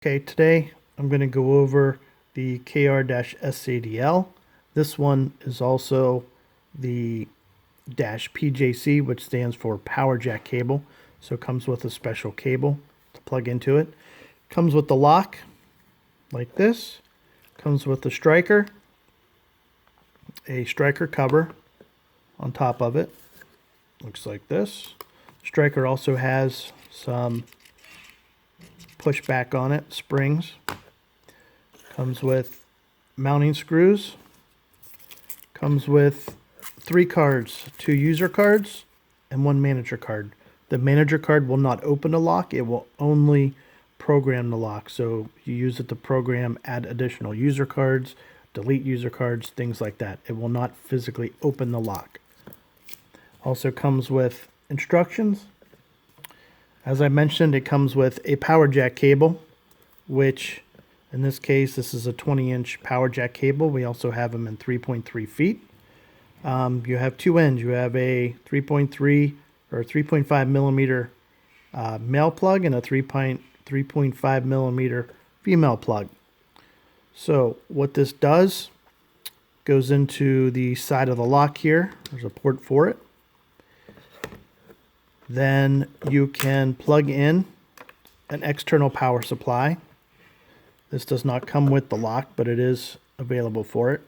Okay, today I'm going to go over the KR-S80L. This one is also the -PJC, which stands for power jack cable. So it comes with a special cable to plug into it. Comes with the lock like this. Comes with the striker, a striker cover on top of it. Looks like this. Striker also has some push back on it, springs. Comes with mounting screws. Comes with 3 cards, 2 user cards and 1 manager card. The manager card will not open the lock, it will only program the lock. So you use it to program, add additional user cards, delete user cards, things like that. It will not physically open the lock. Also comes with instructions. As I mentioned, it comes with a power jack cable, which in this case, this is a 20-inch power jack cable. We also have them in 3.3 feet. You have 2 ends. You have a 3.3 or 3.5 millimeter male plug and a 3.5 millimeter female plug. So what this does, goes into the side of the lock here. There's a port for it. Then you can plug in an external power supply. This does not come with the lock, but it is available for it.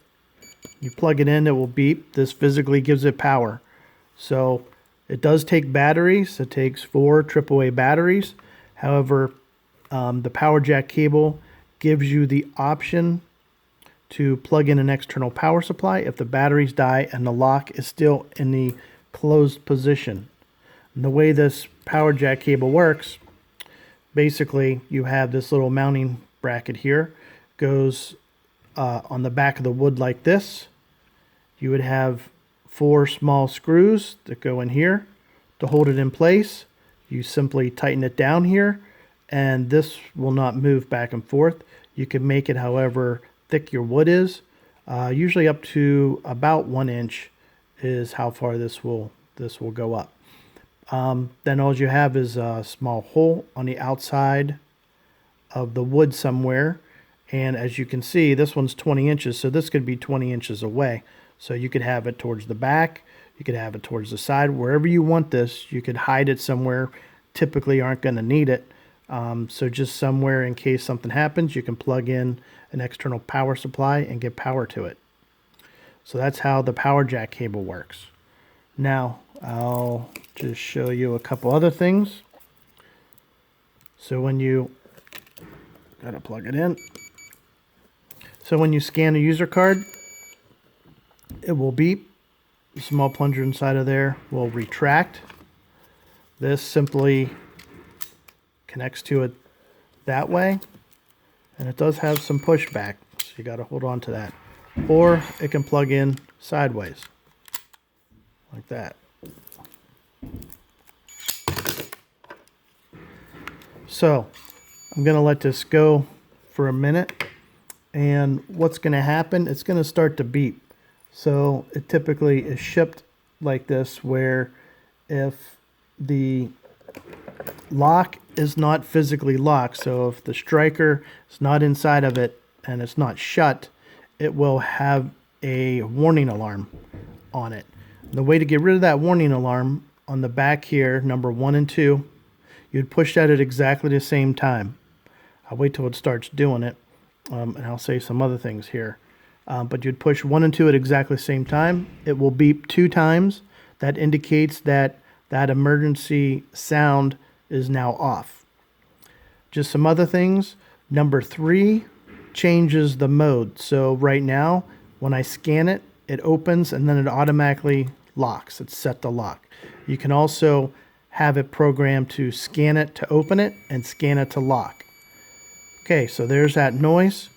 You plug it in, it will beep. This physically gives it power. So it does take batteries. It takes 4 AAA batteries. However, the power jack cable gives you the option to plug in an external power supply if the batteries die and the lock is still in the closed position. And the way this power jack cable works, basically you have this little mounting bracket here, goes on the back of the wood like this. You would have 4 small screws that go in here to hold it in place. You simply tighten it down here and this will not move back and forth. You can make it however thick your wood is. Usually up to about 1 inch is how far this will go up. Then all you have is a small hole on the outside of the wood somewhere. And as you can see, this one's 20 inches, so this could be 20 inches away. So you could have it towards the back, you could have it towards the side, wherever you want this. You could hide it somewhere. Typically aren't going to need it. So just somewhere in case something happens, you can plug in an external power supply and get power to it. So that's how the power jack cable works. Now, I'll just show you a couple other things. So when you gotta plug it in. So when you scan a user card, it will beep. The small plunger inside of there will retract. This simply connects to it that way. And it does have some pushback, so you gotta hold on to that. Or it can plug in sideways, like that. So I'm going to let this go for a minute, and what's going to happen, it's going to start to beep. So it typically is shipped like this, where if the lock is not physically locked, so if the striker is not inside of it and it's not shut, it will have a warning alarm on it. The way to get rid of that warning alarm, on the back here, number 1 and 2, you'd push that at exactly the same time. I'll wait till it starts doing it, and I'll say some other things here. But you'd push 1 and 2 at exactly the same time. It will beep 2 times. That indicates that that emergency sound is now off. Just some other things. Number 3 changes the mode. So right now, when I scan it, it opens and then it automatically locks. It's set to lock. You can also have it programmed to scan it to open it and scan it to lock. Okay, so there's that noise.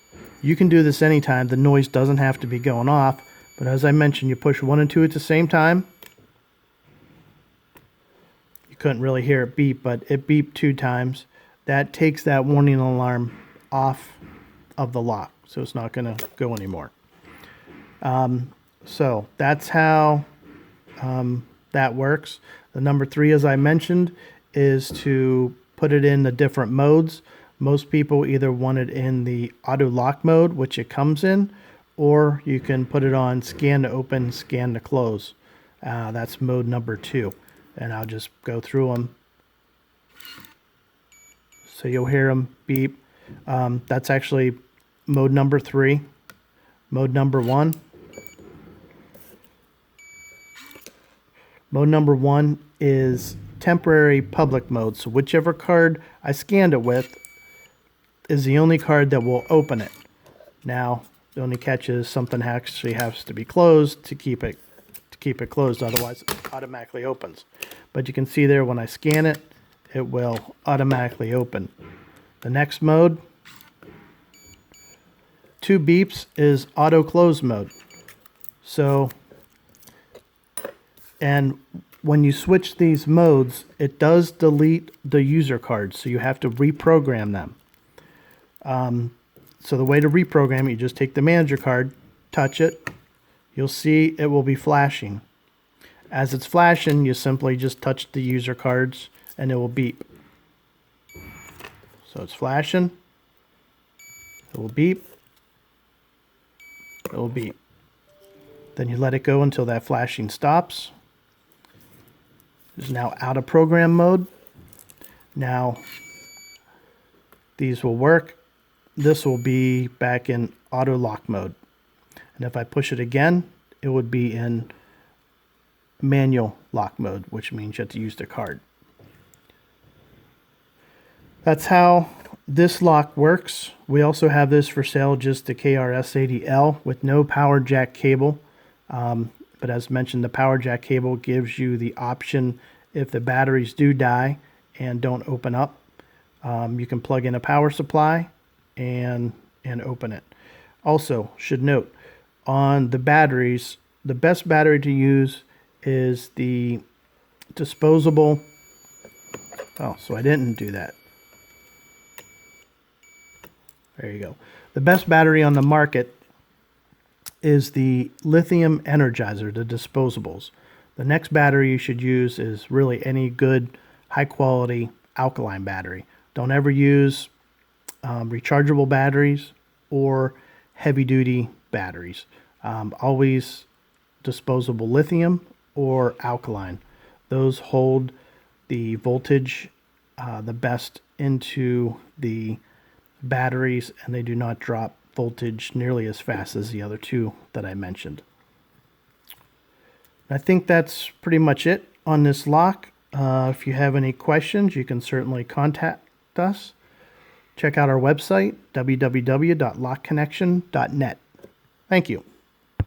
You can do this anytime. The noise doesn't have to be going off, but as I mentioned, you push 1 and 2 at the same time. You couldn't really hear it beep, but it beeped 2 times. That takes that warning alarm off of the lock, so it's not going to go anymore. So that's how that works. The number 3, as I mentioned, is to put it in the different modes. Most people either want it in the auto lock mode, which it comes in, or you can put it on scan to open, scan to close. That's mode number 2. And I'll just go through them. So you'll hear them beep. That's actually mode number 3. Mode number 1. Mode number 1 is temporary public mode. So whichever card I scanned it with is the only card that will open it. Now, the only catch is something actually has to be closed to keep it closed, otherwise it automatically opens. But you can see there when I scan it, it will automatically open. The next mode, 2 beeps, is auto close mode. So, and when you switch these modes, it does delete the user cards, so you have to reprogram them. So the way to reprogram it, you just take the manager card, touch it, you'll see it will be flashing. As it's flashing, you simply just touch the user cards and it will beep. So it's flashing, it will beep, it will beep. Then you let it go until that flashing stops. It's now out of program mode. Now these will work. This will be back in auto lock mode. And if I push it again, it would be in manual lock mode, which means you have to use the card. That's how this lock works. We also have this for sale, just the KR-S80L with no power jack cable. But as mentioned, the power jack cable gives you the option if the batteries do die and don't open up. You can plug in a power supply and open it. Also, should note, on the batteries, the best battery to use is the disposable. Oh, so I didn't do that. There you go. The best battery on the market is the lithium energizer, the disposables. The next battery you should use is really any good high quality alkaline battery. Don't ever use rechargeable batteries or heavy duty batteries. Always disposable lithium or alkaline. Those hold the voltage the best into the batteries, and they do not drop voltage nearly as fast as the other two that I mentioned. I think that's pretty much it on this lock. If you have any questions, you can certainly contact us. Check out our website, www.lockconnection.net. Thank you.